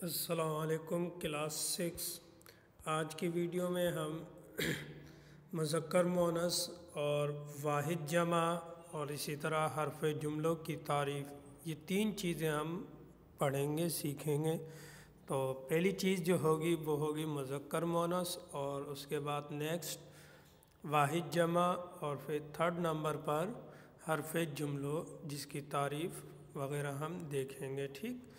السلام علیکم کلاس 6۔ آج کی ویڈیو میں ہم مذکر مؤنث اور واحد جمع اور اسی طرح حرف جملوں کی تعریف، یہ تین چیزیں ہم پڑھیں گے، سیکھیں گے۔ تو پہلی چیز جو ہوگی وہ ہوگی مذکر مؤنث، اور اس کے بعد نیکسٹ واحد جمع، اور پھر تھرڈ نمبر پر حرف جملوں جس کی تعریف وغیرہ ہم دیکھیں گے، ٹھیک۔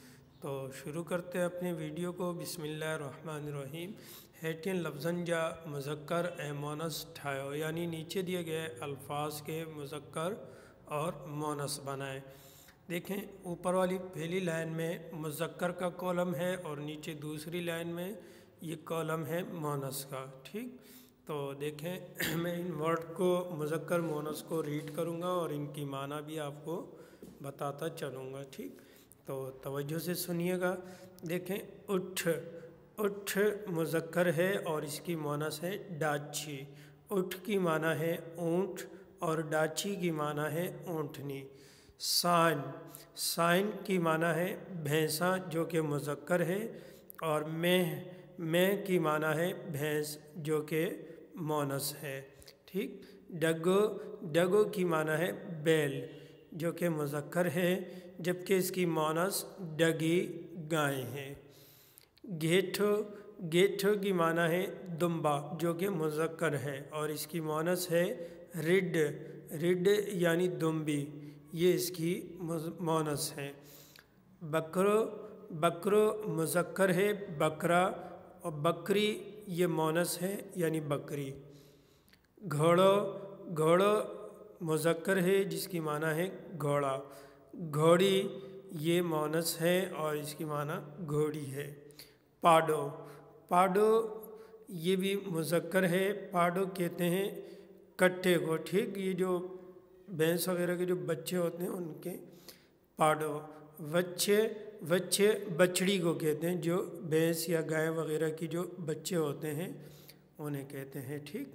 تو شروع کرتے ہیں اپنی ویڈیو کو۔ بسم اللہ الرحمن الرحیم۔ ہیٹین لفظاً جا مذکر اے مونس ٹھائیو، یعنی نیچے دیے گئے الفاظ کے مذکر اور مونس بنائیں۔ دیکھیں اوپر والی پہلی لائن میں مذکر کا کالم ہے اور نیچے دوسری لائن میں یہ کالم ہے مونس کا، ٹھیک۔ تو دیکھیں میں ان ورڈ کو مذکر مونس کو ریڈ کروں گا اور ان کی معنی بھی آپ کو بتاتا چلوں گا، ٹھیک۔ تو توجہ سے سنیے گا۔ دیکھیں اٹھ، اٹھ مذکر ہے اور اس کی مؤنث ہے ڈاچی۔ اٹھ کی معنی ہے اونٹ اور ڈاچی کی معنی ہے اونٹنی۔ سائن، سائن کی معنی ہے بھینسا جو کہ مذکر ہے، اور میں کی معنی ہے بھینس جو کہ مؤنث ہے، ٹھیک۔ ڈگو، ڈگو کی معنی ہے بیل جو کہ مذکر ہے، جبکہ اس کی مؤنث ڈگی گائیں ہیں۔ گیٹھو، گیٹھو کی معنی ہے دمبا جو کہ مذکر ہے اور اس کی مؤنث ہے رڈ، رڈ یعنی دمبی، یہ اس کی مؤنث ہے۔ بکرو، بکرو مذکر ہے بکرا، اور بکری یہ مؤنث ہے یعنی بکری۔ گھوڑو، گھوڑو مذکر ہے جس کی معنی ہے گھوڑا۔ گھوڑی یہ مؤنث ہے اور اس کی معنی گھوڑی ہے۔ پاڈو، پاڈو یہ بھی مذکر ہے، پاڈو کہتے ہیں کٹے کو، ٹھیک۔ یہ جو بھینس وغیرہ کے جو بچے ہوتے ہیں ان کے پاڈو۔ وچھے، وچھے بچڑی کو کہتے ہیں، جو بھینس یا گائے وغیرہ کی جو بچے ہوتے ہیں انہیں کہتے ہیں، ٹھیک۔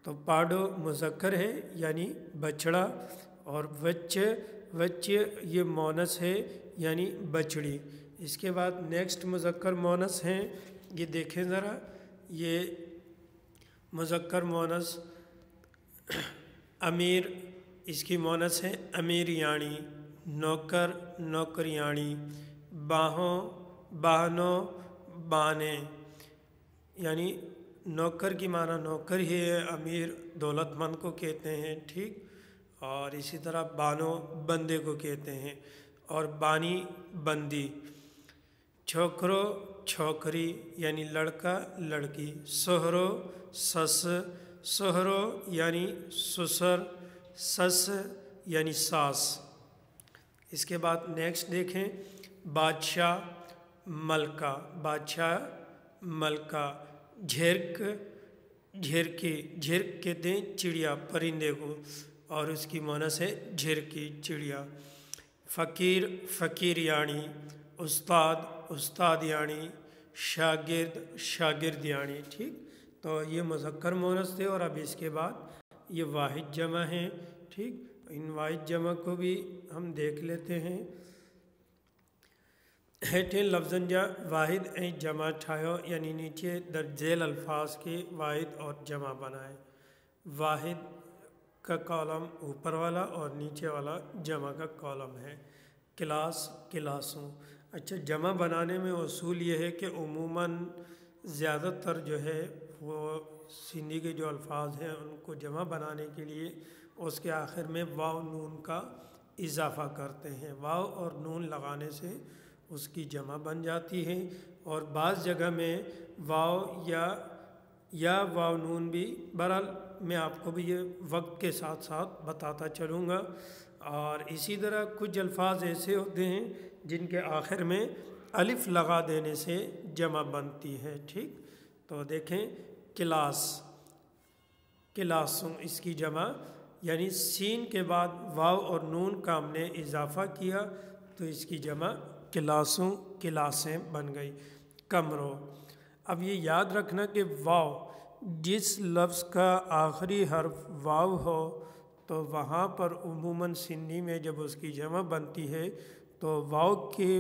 تو پاڈو مذکر ہے یعنی بچڑا، اور وچے، وچے یہ مؤنث ہے یعنی بچڑی۔ اس کے بعد نیکسٹ مذکر مؤنث ہیں، یہ دیکھیں ذرا، یہ مذکر مؤنث امیر، اس کی مؤنث ہے امیریانی۔ نوکر، نوکریانی۔ باہوں، باہنوں، بانے، یعنی نوکر کی معنی نوکر ہی ہے، امیر دولت مند کو کہتے ہیں، ٹھیک۔ اور اسی طرح بانو بندے کو کہتے ہیں، اور بانی بندی۔ چھوکرو، چھوکری یعنی لڑکا لڑکی۔ سہرو، سس، سہرو یعنی سسر، سس یعنی ساس۔ اس کے بعد نیکسٹ دیکھیں، بادشاہ، ملکہ، بادشاہ ملکہ۔ جھرک، جھرکی، جھرک کہتے ہیں چڑیا پرندے کو، اور اس کی مؤنث ہے جھرکی چڑیا۔ فقیر، فقیریانی۔ استاد، استادیانی۔ شاگرد، شاگردیانی، ٹھیک۔ تو یہ مذکر مؤنث تھے، اور اب اس کے بعد یہ واحد جمع ہیں، ٹھیک۔ ان واحد جمع کو بھی ہم دیکھ لیتے ہیں۔ ہیٹھیں لفظاً جا واحد ایں جمع ٹھائیو، یعنی نیچے درج ذیل الفاظ کے واحد اور جمع بنائیں۔ واحد کا کالم اوپر والا اور نیچے والا جمع کا کالم ہے۔ کلاس، کلاسوں۔ اچھا، جمع بنانے میں اصول یہ ہے کہ عموماً زیادہ تر جو ہے وہ سندھی کے جو الفاظ ہیں ان کو جمع بنانے کے لیے اس کے آخر میں واو نون کا اضافہ کرتے ہیں۔ واو اور نون لگانے سے اس کی جمع بن جاتی ہے، اور بعض جگہ میں واو یا واو نون بھی، بہرحال میں آپ کو بھی یہ وقت کے ساتھ ساتھ بتاتا چلوں گا۔ اور اسی طرح کچھ الفاظ ایسے ہوتے ہیں جن کے آخر میں الف لگا دینے سے جمع بنتی ہے، ٹھیک۔ تو دیکھیں کلاس، کلاسوں اس کی جمع، یعنی سین کے بعد واو اور نون کا ہم نے اضافہ کیا تو اس کی جمع کلاسوں، کلاسیں بن گئی۔ کمروں۔ اب یہ یاد رکھنا کہ واو، جس لفظ کا آخری حرف واو ہو تو وہاں پر عموماً سندھی میں جب اس کی جمع بنتی ہے تو واو کے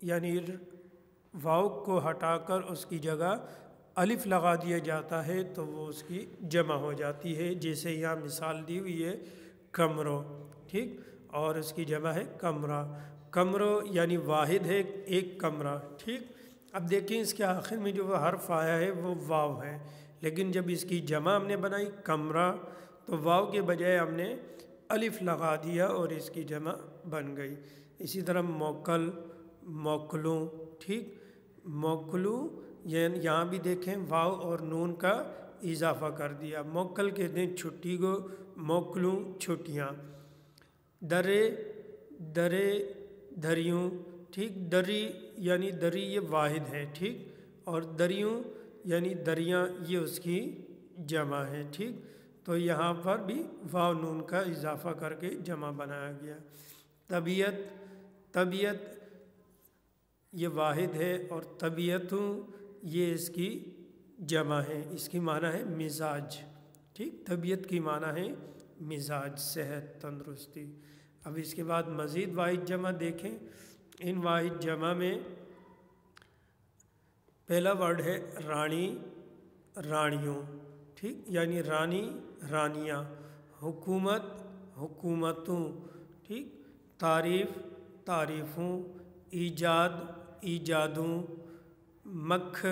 یعنی واو کو ہٹا کر اس کی جگہ الف لگا دیا جاتا ہے تو وہ اس کی جمع ہو جاتی ہے، جیسے یہاں مثال دی ہوئی ہے کمرو، ٹھیک، اور اس کی جمع ہے کمرہ۔ کمرو یعنی واحد ہے، ایک کمرہ، ٹھیک۔ اب دیکھیں اس کے آخر میں جو وہ حرف آیا ہے وہ واو ہے، لیکن جب اس کی جمع ہم نے بنائی کمرہ تو واو کے بجائے ہم نے الف لگا دیا اور اس کی جمع بن گئی۔ اسی طرح موکل، موکلوں، ٹھیک، موکلوں، یہاں بھی دیکھیں واو اور نون کا اضافہ کر دیا۔ موکل کہتے ہیں چھٹی کو، موکلوں چھٹیاں۔ درے، درے، دریوں، ٹھیک، دری یعنی دری یہ واحد ہے، ٹھیک، اور دریوں یعنی دریاں یہ اس کی جمع ہے، ٹھیک۔ تو یہاں پر بھی واو نون کا اضافہ کر کے جمع بنایا گیا۔ طبیعت، طبیعت یہ واحد ہے، اور طبیعتوں یہ اس کی جمع ہے، اس کی معنی ہے مزاج، ٹھیک، طبیعت کی معنی ہے مزاج، صحت، تندرستی۔ اب اس کے بعد مزید واحد جمع دیکھیں۔ ان واحد جمع میں پہلا ورڈ ہے رانی، رانیوں، ٹھیک، یعنی رانی، رانیاں۔ حکومت، حکومتوں، ٹھیک، تعریف، تعریفوں۔ ایجاد، ایجادوں۔ مکھ،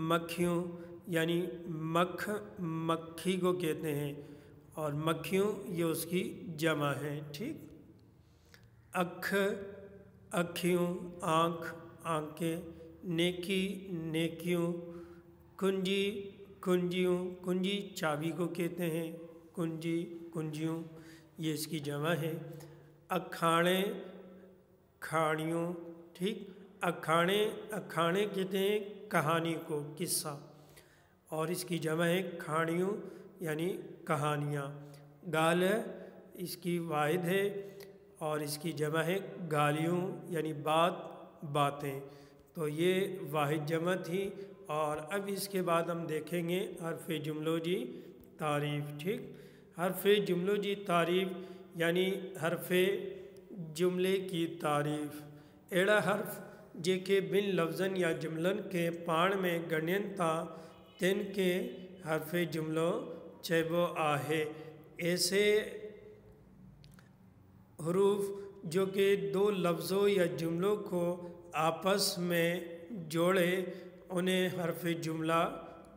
مکھیوں، یعنی مکھ مکھی کو کہتے ہیں، اور مکھیوں یہ اس کی جمع ہے، ٹھیک۔ اکھ، اکھیوں۔ آنکھ، آنکھیں۔ نیکی، نیکیوں۔ کنجی، کنجیوں، کنجی چابی کو کہتے ہیں، کنجی، کنجیوں، یہ اس کی جمع ہے۔ اکھاڑے، کھاڑیوں، ٹھیک، اکھاڑے، اکھاڑے کہتے ہیں کہانی کو، قصہ، اور اس کی جمع ہے کھاڑیوں یعنی کہانیاں۔ گال، اس کی واحد ہے اور اس کی جمع ہے گالیوں یعنی بات، باتیں۔ تو یہ واحد جمع تھی، اور اب اس کے بعد ہم دیکھیں گے حرف جملوجی تعریف، ٹھیک۔ حرف جملوجی تعریف یعنی حرف جملے کی تعریف۔ ایڑا حرف جے کے بن لفظن یا جملن کے پان میں گنین تا تین کے حرف جملو چیبو آہے۔ ایسے حروف جو کہ دو لفظوں یا جملوں کو آپس میں جوڑے انہیں حرف جملہ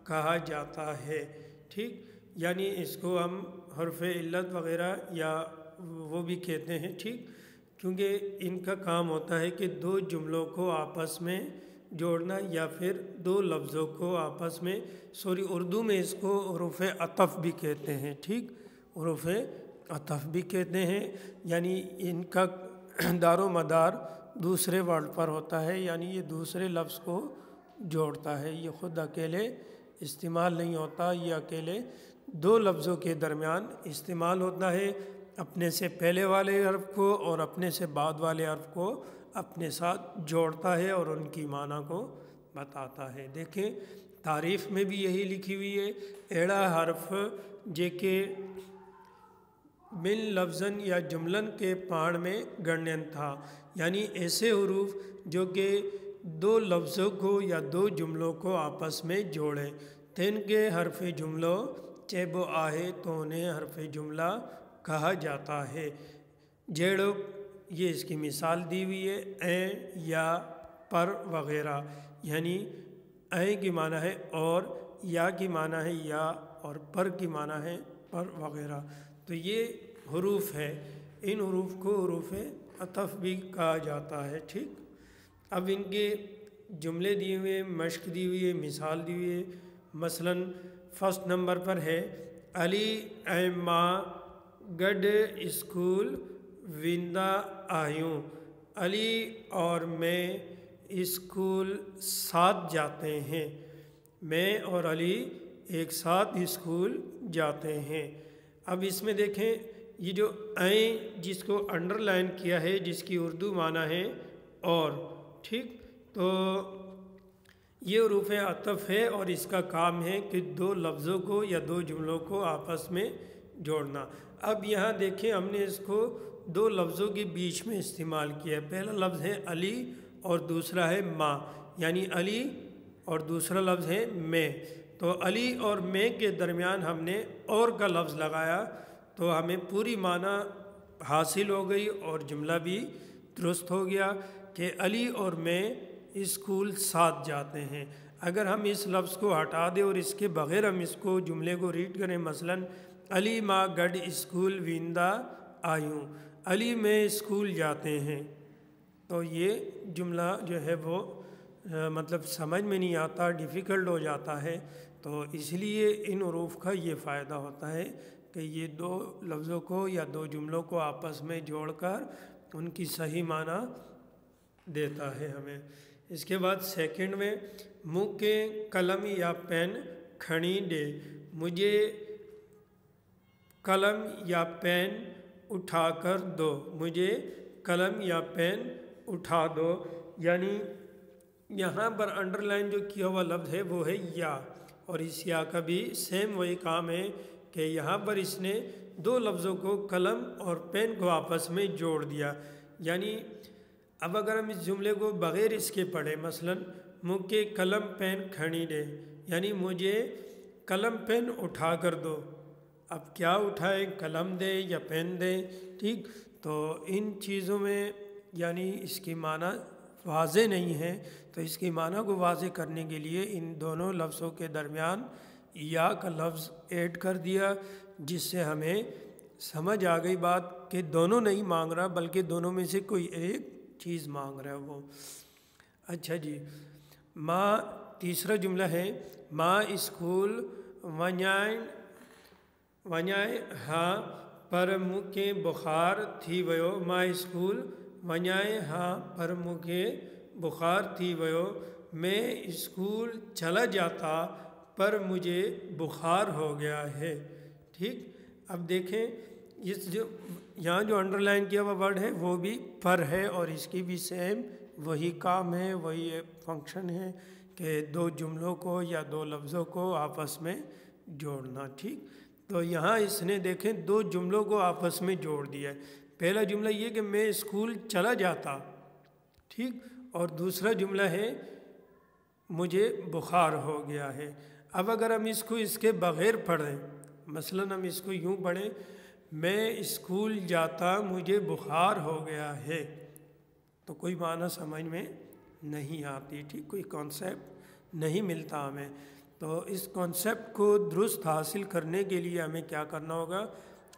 کہا جاتا ہے، ٹھیک، یعنی اس کو ہم حرف علت وغیرہ یا وہ بھی کہتے ہیں، ٹھیک، کیونکہ ان کا کام ہوتا ہے کہ دو جملوں کو آپس میں جوڑنا یا پھر دو لفظوں کو آپس میں، اردو میں اس کو حروف عطف بھی کہتے ہیں، ٹھیک، حروف عطف بھی کہتے ہیں، یعنی ان کا دار و مدار دوسرے ورڈ پر ہوتا ہے، یعنی یہ دوسرے لفظ کو جوڑتا ہے، یہ خود اکیلے استعمال نہیں ہوتا، یہ اکیلے دو لفظوں کے درمیان استعمال ہوتا ہے، اپنے سے پہلے والے حرف کو اور اپنے سے بعد والے حرف کو اپنے ساتھ جوڑتا ہے اور ان کی معنی کو بتاتا ہے۔ دیکھیں تعریف میں بھی یہی لکھی ہوئی ہے، ایڑا حرف جے کے بن لفظن یا جملن کے پان میں گنین تھا، یعنی ایسے حروف جو کہ دو لفظوں کو یا دو جملوں کو آپس میں جوڑے، تین کے حرف جملوں چیبو آہے تو انہیں حرف جملہ کہا جاتا ہے۔ جیڑو یہ اس کی مثال دی ہوئی ہے، اے، یا، پر وغیرہ، یعنی اے کی معنی ہے اور، یا کی معنی ہے یا، اور پر کی معنی ہے پر وغیرہ۔ تو یہ حروف ہے، ان حروف کو حروف عطف بھی کہا جاتا ہے، ٹھیک۔ اب ان کے جملے دیے ہوئے، مشق دی ہوئی ہے، مثال دی ہوئی ہے۔ مثلاً فرسٹ نمبر پر ہے علی اے ماں گڈ اسکول ویندا آیوں۔ علی اور میں اسکول ساتھ جاتے ہیں، میں اور علی ایک ساتھ اسکول جاتے ہیں۔ اب اس میں دیکھیں یہ جو این جس کو انڈر لائن کیا ہے، جس کی اردو معنی ہے اور، ٹھیک، تو یہ حروف عطف ہے اور اس کا کام ہے کہ دو لفظوں کو یا دو جملوں کو آپس میں جوڑنا۔ اب یہاں دیکھیں ہم نے اس کو دو لفظوں کے بیچ میں استعمال کیا ہے، پہلا لفظ ہے علی اور دوسرا ہے ماں، یعنی علی اور دوسرا لفظ ہے میں۔ تو علی اور میں کے درمیان ہم نے اور کا لفظ لگایا تو ہمیں پوری معنی حاصل ہو گئی اور جملہ بھی درست ہو گیا کہ علی اور میں اسکول ساتھ جاتے ہیں۔ اگر ہم اس لفظ کو ہٹا دیں اور اس کے بغیر ہم اس کو جملے کو ریڈ کریں، مثلاً علی ماں گڈ اسکول ویندا آیوں، علی میں اسکول جاتے ہیں، تو یہ جملہ جو ہے وہ مطلب سمجھ میں نہیں آتا، ڈیفیکلٹ ہو جاتا ہے۔ تو اس لیے ان حروف کا یہ فائدہ ہوتا ہے کہ یہ دو لفظوں کو یا دو جملوں کو آپس میں جوڑ کر ان کی صحیح معنی دیتا ہے ہمیں۔ اس کے بعد سیکنڈ میں مجھے قلم یا پین کھڑی دے، مجھے قلم یا پین اٹھا کر دو، مجھے قلم یا پین اٹھا دو، یعنی یہاں پر انڈر لائن جو کیا ہوا لفظ ہے وہ ہے یا، اور اس یا کا بھی سیم وہی کام ہے کہ یہاں پر اس نے دو لفظوں کو قلم اور پین کو آپس میں جوڑ دیا۔ یعنی اب اگر ہم اس جملے کو بغیر اس کے پڑھیں، مثلاً مجھے قلم پین کھڑی دے، یعنی مجھے قلم پین اٹھا کر دو۔ اب کیا اٹھائے، قلم دے یا پین دے، ٹھیک؟ تو ان چیزوں میں یعنی اس کی معنی واضح نہیں ہے، تو اس کی معنی کو واضح کرنے کے لیے ان دونوں لفظوں کے درمیان یا کا لفظ ایڈ کر دیا، جس سے ہمیں سمجھ آ گئی بات کہ دونوں نہیں مانگ رہا بلکہ دونوں میں سے کوئی ایک چیز مانگ رہا ہے وہ۔ اچھا جی، ماں تیسرا جملہ ہے، ماں اسکول ونائے ہاں پر مجھے بخار تھی ویو، ماں اسکول ونائے ہاں پر مجھے بخار تھی ویو، میں اسکول چلا جاتا پر مجھے بخار ہو گیا ہے، ٹھیک؟ اب دیکھیں اس جو یہاں جو انڈر لائن کیا ہوا ورڈ ہے وہ بھی پر ہے، اور اس کی بھی سیم وہی کام ہے، وہی فنکشن ہے کہ دو جملوں کو یا دو لفظوں کو آپس میں جوڑنا، ٹھیک؟ تو یہاں اس نے دیکھیں دو جملوں کو آپس میں جوڑ دیا ہے۔ پہلا جملہ یہ کہ میں اسکول چلا جاتا، ٹھیک؟ اور دوسرا جملہ ہے مجھے بخار ہو گیا ہے۔ اب اگر ہم اس کو اس کے بغیر پڑھیں، مثلاً ہم اس کو یوں پڑھیں، میں اسکول جاتا مجھے بخار ہو گیا ہے، تو کوئی معنی سمجھ میں نہیں آتی، ٹھیک؟ کوئی کانسیپٹ نہیں ملتا ہمیں۔ تو اس کانسیپٹ کو درست حاصل کرنے کے لیے ہمیں کیا کرنا ہوگا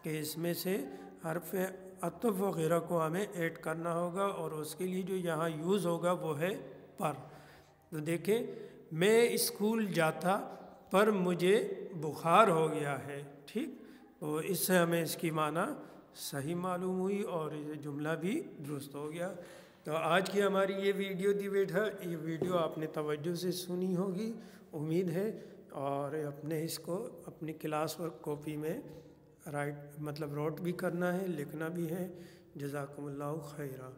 کہ اس میں سے حرف عطف وغیرہ کو ہمیں ایڈ کرنا ہوگا، اور اس کے لیے جو یہاں یوز ہوگا وہ ہے پر۔ تو دیکھیں میں اسکول جاتا پر مجھے بخار ہو گیا ہے، ٹھیک؟ تو اس سے ہمیں اس کی معنی صحیح معلوم ہوئی اور یہ جملہ بھی درست ہو گیا۔ تو آج کی ہماری یہ ویڈیو دی ویٹ ہے، یہ ویڈیو آپ نے توجہ سے سنی ہوگی امید ہے، اور اپنے اس کو اپنی کلاس ورک کاپی میں نوٹ بھی کرنا ہے، لکھنا بھی ہے۔ جزاکم اللہ خیرہ۔